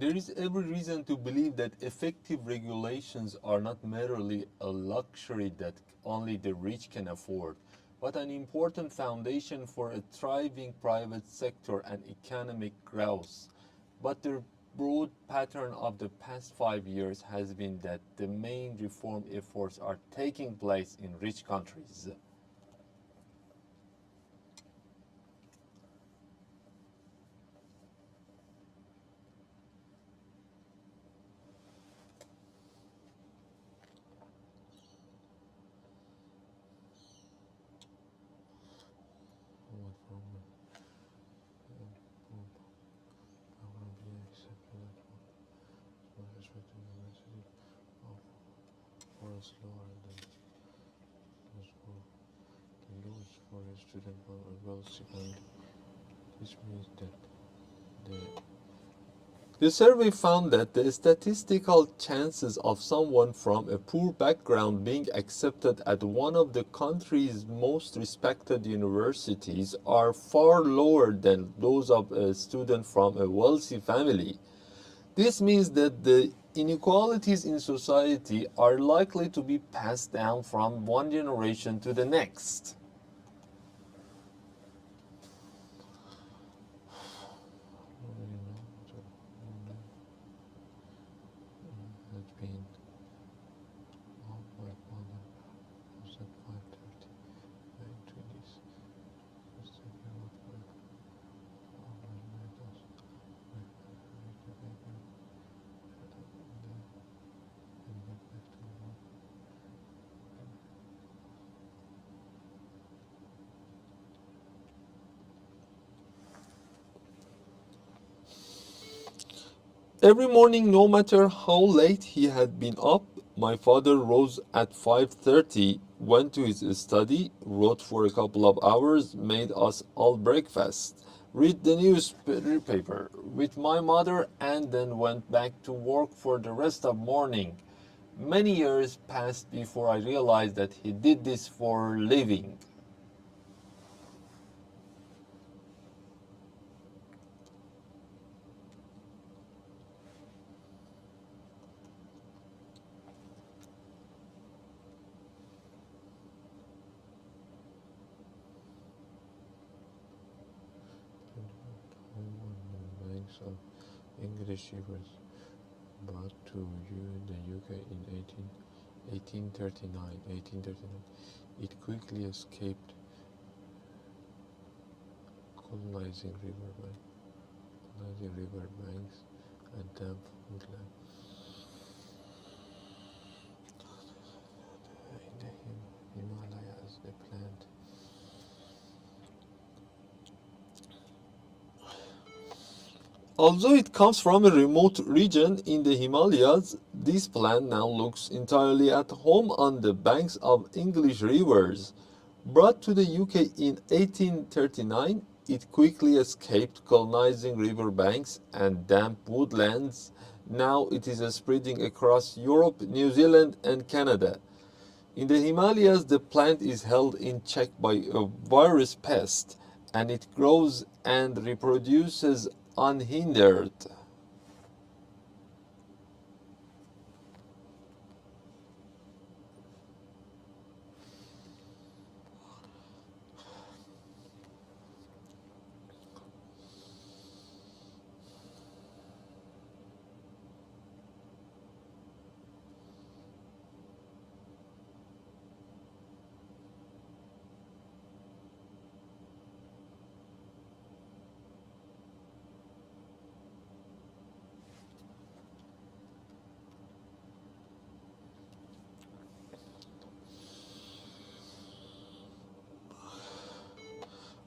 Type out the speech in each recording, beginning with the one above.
There is every reason to believe that effective regulations are not merely a luxury that only the rich can afford, but an important foundation for a thriving private sector and economic growth. But the broad pattern of the past 5 years has been that the main reform efforts are taking place in rich countries. This means that the survey found that the statistical chances of someone from a poor background being accepted at one of the country's most respected universities are far lower than those of a student from a wealthy family. This means that the inequalities in society are likely to be passed down from one generation to the next. Every morning, no matter how late he had been up, my father rose at 5:30, went to his study, wrote for a couple of hours, made us all breakfast, read the newspaper with my mother, and then went back to work for the rest of morning. Many years passed before I realized that he did this for a living. Banks of English rivers brought to the UK in 1839. It quickly escaped colonizing riverbanks and damp woodland. In the Himalayas, the plant. Although it comes from a remote region in the Himalayas, this plant now looks entirely at home on the banks of English rivers. Brought to the UK in 1839, it quickly escaped colonizing riverbanks and damp woodlands. Now it is spreading across Europe, New Zealand, and Canada. In the Himalayas, the plant is held in check by a virus pest, and it grows and reproduces unhindered.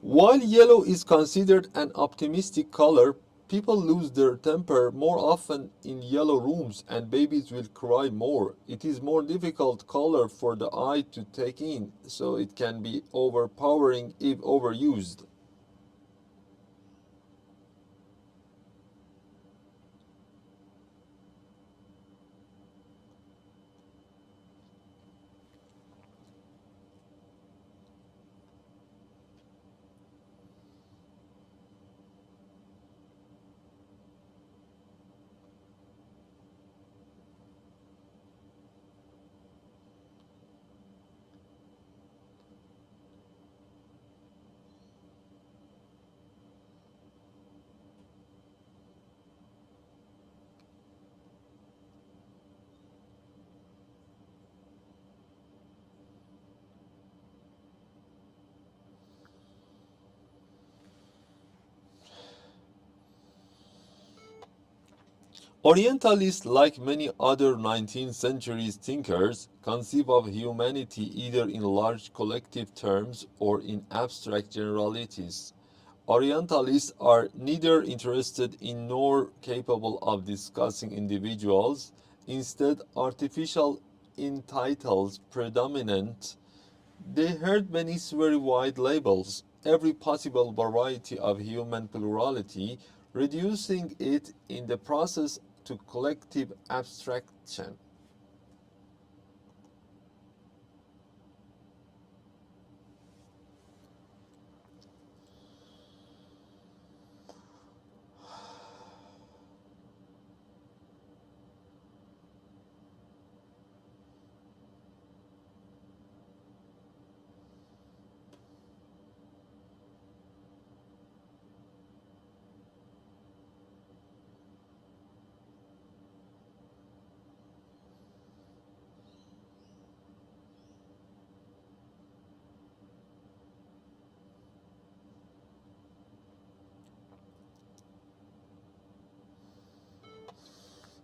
While yellow is considered an optimistic color, people lose their temper more often in yellow rooms and babies will cry more. It is more difficult color for the eye to take in, so it can be overpowering if overused. Orientalists, like many other 19th century thinkers, conceive of humanity either in large collective terms or in abstract generalities. Orientalists are neither interested in nor capable of discussing individuals. Instead, artificial entitles predominant. They herd beneath very wide labels, every possible variety of human plurality, reducing it in the process to collective abstraction.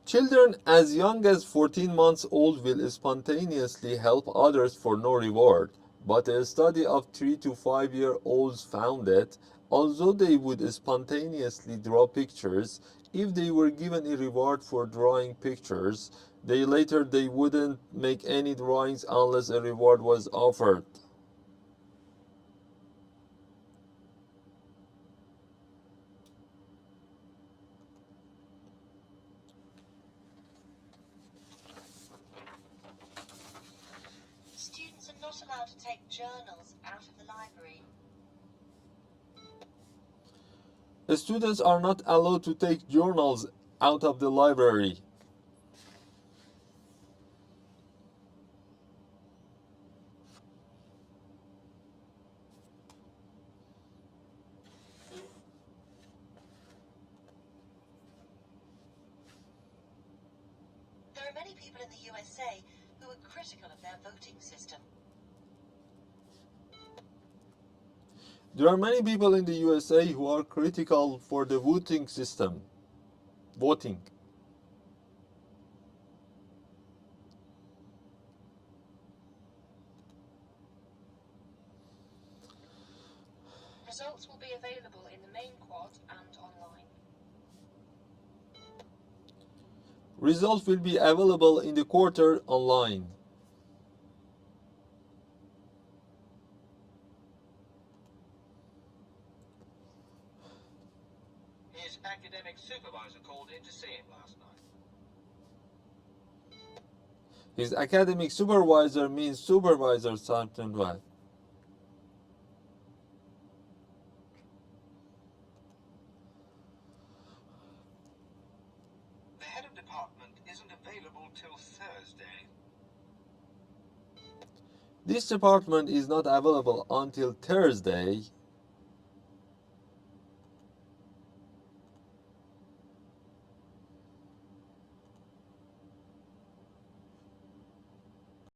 Children as young as 14 months old will spontaneously help others for no reward, but a study of 3 to 5-year olds found that although they would spontaneously draw pictures, if they were given a reward for drawing pictures, they wouldn't make any drawings unless a reward was offered. Students are not allowed to take journals out of the library. Students are not allowed to take journals out of the library. There are many people in the USA who are critical of their voting system. There are many people in the USA who are critical for the voting system. Voting. Results will be available in the main quad and online. Results will be available in the quarter online. His academic supervisor called in to see him last night. His academic supervisor means supervisor something right. The head of department isn't available till Thursday. This department is not available until Thursday.